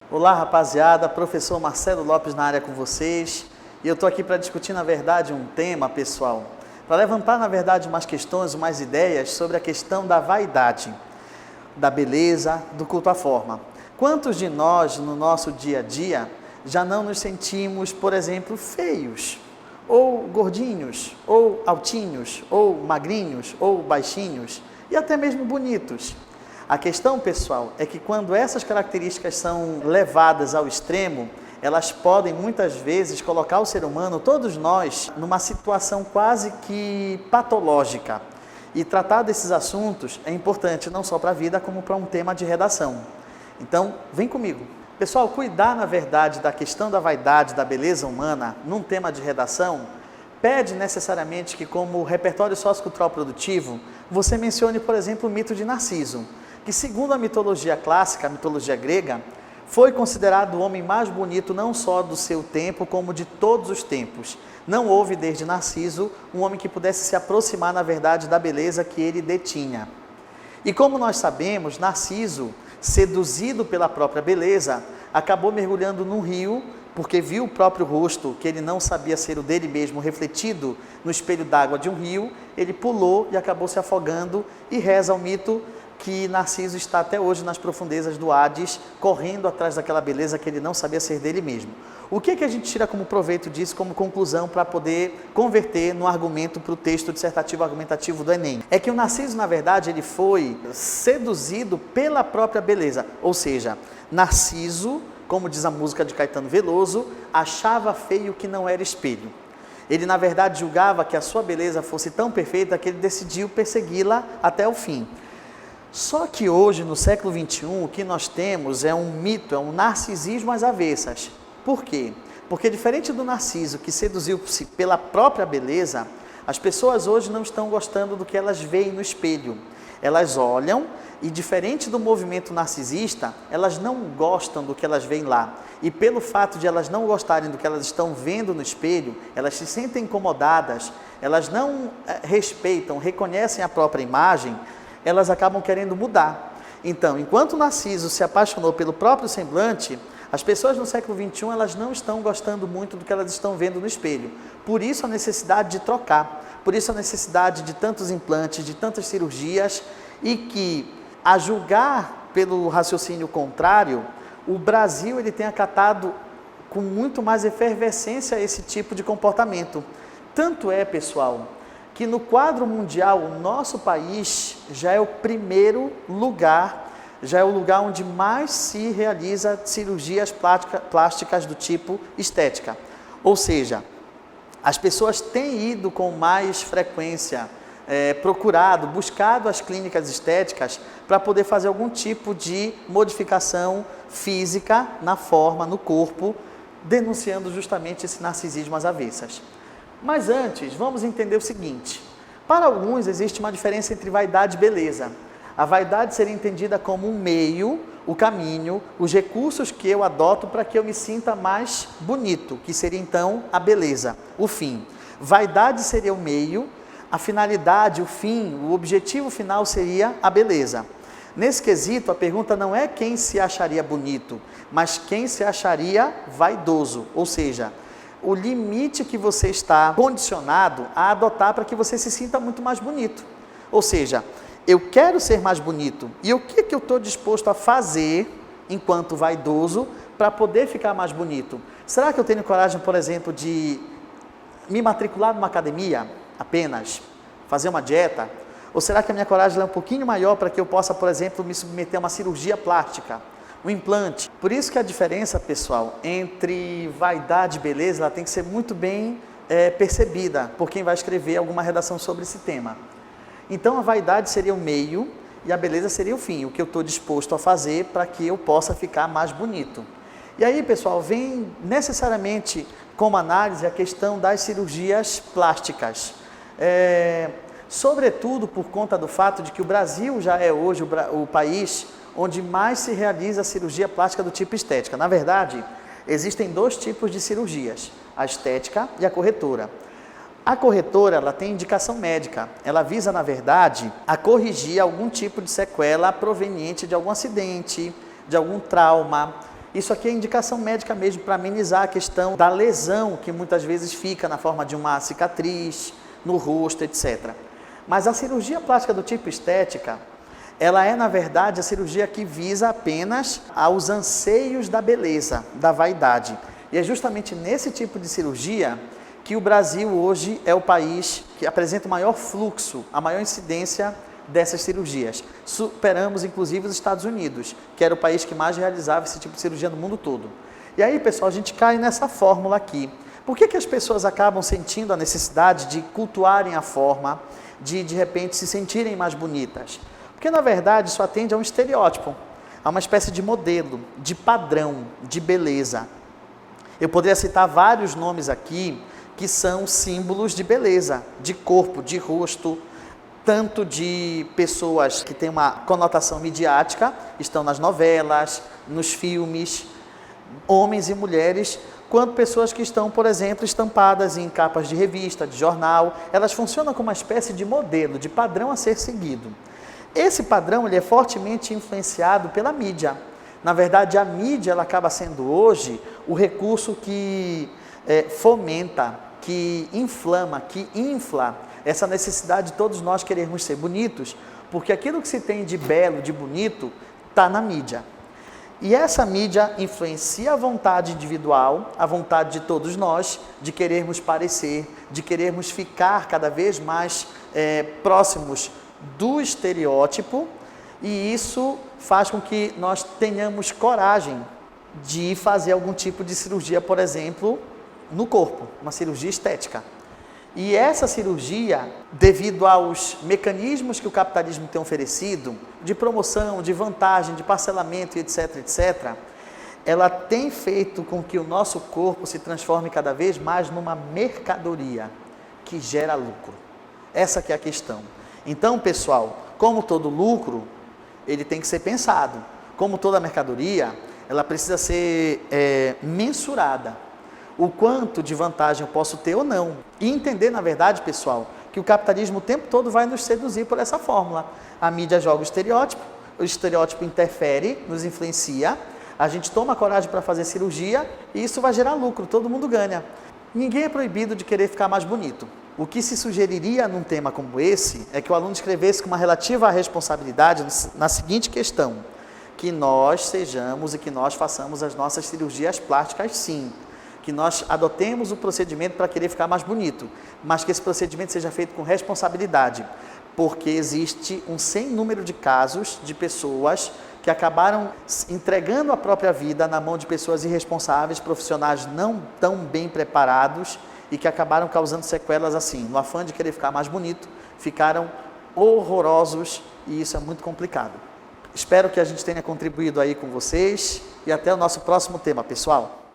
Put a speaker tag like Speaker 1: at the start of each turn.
Speaker 1: Olá, rapaziada, professor Marcelo Lopes na área com vocês. E eu estou aqui para discutir, na verdade, um tema, pessoal, para levantar, na verdade, umas questões, umas ideias sobre a questão da vaidade, da beleza, do culto à forma. Quantos de nós, no nosso dia a dia, já não nos sentimos, por exemplo, feios, ou gordinhos, ou altinhos, ou magrinhos, ou baixinhos, e até mesmo bonitos? A questão, pessoal, é que quando essas características são levadas ao extremo, elas podem muitas vezes colocar o ser humano, todos nós, numa situação quase que patológica. E tratar desses assuntos é importante não só para a vida, como para um tema de redação. Então, vem comigo. Pessoal, cuidar, na verdade, da questão da vaidade, da beleza humana, num tema de redação, pede necessariamente que, como repertório sociocultural produtivo, você mencione, por exemplo, o mito de Narciso, que, segundo a mitologia clássica, a mitologia grega, foi considerado o homem mais bonito não só do seu tempo, como de todos os tempos. Não houve, desde Narciso, um homem que pudesse se aproximar, na verdade, da beleza que ele detinha. E como nós sabemos, Narciso, seduzido pela própria beleza, acabou mergulhando num rio, porque viu o próprio rosto, que ele não sabia ser o dele mesmo, refletido no espelho d'água de um rio. Ele pulou e acabou se afogando, e reza o mito que Narciso está até hoje nas profundezas do Hades, correndo atrás daquela beleza que ele não sabia ser dele mesmo. O que a gente tira como proveito disso, como conclusão, para poder converter no argumento para o texto dissertativo argumentativo do Enem? É que o Narciso, na verdade, ele foi seduzido pela própria beleza. Ou seja, Narciso, como diz a música de Caetano Veloso, achava feio que não era espelho. Ele, na verdade, julgava que a sua beleza fosse tão perfeita que ele decidiu persegui-la até o fim. Só que hoje, no século XXI, o que nós temos é um mito, é um narcisismo às avessas. Por quê? Porque, diferente do Narciso, que seduziu-se pela própria beleza, as pessoas hoje não estão gostando do que elas veem no espelho. Elas olham e, diferente do movimento narcisista, elas não gostam do que elas veem lá. E pelo fato de elas não gostarem do que elas estão vendo no espelho, elas se sentem incomodadas, elas não respeitam, reconhecem a própria imagem, elas acabam querendo mudar. Então, enquanto Narciso se apaixonou pelo próprio semblante, as pessoas no século XXI, elas não estão gostando muito do que elas estão vendo no espelho. Por isso a necessidade de trocar, por isso a necessidade de tantos implantes, de tantas cirurgias, e que, a julgar pelo raciocínio contrário, o Brasil ele tem acatado com muito mais efervescência esse tipo de comportamento. Tanto é, pessoal, que no quadro mundial o nosso país já é o primeiro lugar, já é o lugar onde mais se realiza cirurgias plásticas do tipo estética. Ou seja, as pessoas têm ido com mais frequência, buscado as clínicas estéticas para poder fazer algum tipo de modificação física na forma, no corpo, denunciando justamente esse narcisismo às avessas. Mas antes, vamos entender o seguinte: para alguns existe uma diferença entre vaidade e beleza. A vaidade seria entendida como um meio, o caminho, os recursos que eu adoto para que eu me sinta mais bonito, que seria então a beleza, o fim. Vaidade seria o meio, a finalidade, o fim, o objetivo final seria a beleza. Nesse quesito, a pergunta não é quem se acharia bonito, mas quem se acharia vaidoso, ou seja, o limite que você está condicionado a adotar para que você se sinta muito mais bonito. Ou seja, eu quero ser mais bonito, e o que eu estou disposto a fazer enquanto vaidoso para poder ficar mais bonito? Será que eu tenho coragem, por exemplo, de me matricular numa academia apenas, fazer uma dieta? Ou será que a minha coragem é um pouquinho maior para que eu possa, por exemplo, me submeter a uma cirurgia plástica, um implante? Por isso que a diferença, pessoal, entre vaidade e beleza, ela tem que ser muito bem percebida por quem vai escrever alguma redação sobre esse tema. Então, a vaidade seria o meio e a beleza seria o fim, o que eu estou disposto a fazer para que eu possa ficar mais bonito. E aí, pessoal, vem necessariamente como análise a questão das cirurgias plásticas. Sobretudo por conta do fato de que o Brasil já é hoje o país onde mais se realiza a cirurgia plástica do tipo estética. Na verdade, existem dois tipos de cirurgias, a estética e a corretora. A corretora, ela tem indicação médica, ela visa, na verdade, a corrigir algum tipo de sequela proveniente de algum acidente, de algum trauma, Isso aqui é indicação médica mesmo para amenizar a questão da lesão que muitas vezes fica na forma de uma cicatriz no rosto, etc. Mas a cirurgia plástica do tipo estética, ela é na verdade a cirurgia que visa apenas aos anseios da beleza, da vaidade. E é justamente nesse tipo de cirurgia que o Brasil hoje é o país que apresenta o maior fluxo, a maior incidência dessas cirurgias. Superamos inclusive os Estados Unidos, que era o país que mais realizava esse tipo de cirurgia no mundo todo. E aí, pessoal, a gente cai nessa fórmula aqui. Por que as pessoas acabam sentindo a necessidade de cultuarem a forma, de repente se sentirem mais bonitas? Porque na verdade isso atende a um estereótipo, a uma espécie de modelo, de padrão, de beleza. Eu poderia citar vários nomes aqui que são símbolos de beleza, de corpo, de rosto, tanto de pessoas que têm uma conotação midiática, estão nas novelas, nos filmes, homens e mulheres, quanto pessoas que estão, por exemplo, estampadas em capas de revista, de jornal. Elas funcionam como uma espécie de modelo, de padrão a ser seguido. Esse padrão ele é fortemente influenciado pela mídia. Na verdade, a mídia ela acaba sendo hoje o recurso que fomenta, que inflama, que infla essa necessidade de todos nós querermos ser bonitos, porque aquilo que se tem de belo, de bonito, está na mídia. E essa mídia influencia a vontade individual, a vontade de todos nós, de querermos parecer, de querermos ficar cada vez mais próximos do estereótipo, e isso faz com que nós tenhamos coragem de fazer algum tipo de cirurgia, por exemplo, no corpo, uma cirurgia estética. E essa cirurgia, devido aos mecanismos que o capitalismo tem oferecido, de promoção, de vantagem, de parcelamento, etc., etc., ela tem feito com que o nosso corpo se transforme cada vez mais numa mercadoria que gera lucro. Essa que é a questão. Então, pessoal, como todo lucro, ele tem que ser pensado. Como toda mercadoria, ela precisa ser mensurada. O quanto de vantagem eu posso ter ou não. E entender, na verdade, pessoal, que o capitalismo o tempo todo vai nos seduzir por essa fórmula. A mídia joga o estereótipo interfere, nos influencia, a gente toma coragem para fazer cirurgia e isso vai gerar lucro, todo mundo ganha. Ninguém é proibido de querer ficar mais bonito. O que se sugeriria num tema como esse é que o aluno escrevesse com uma relativa responsabilidade na seguinte questão: que nós sejamos e que nós façamos as nossas cirurgias plásticas sim, que nós adotemos o procedimento para querer ficar mais bonito, mas que esse procedimento seja feito com responsabilidade, porque existe um sem número de casos de pessoas que acabaram entregando a própria vida na mão de pessoas irresponsáveis, profissionais não tão bem preparados e que acabaram causando sequelas assim, no afã de querer ficar mais bonito, ficaram horrorosos e isso é muito complicado. Espero que a gente tenha contribuído aí com vocês e até o nosso próximo tema, pessoal.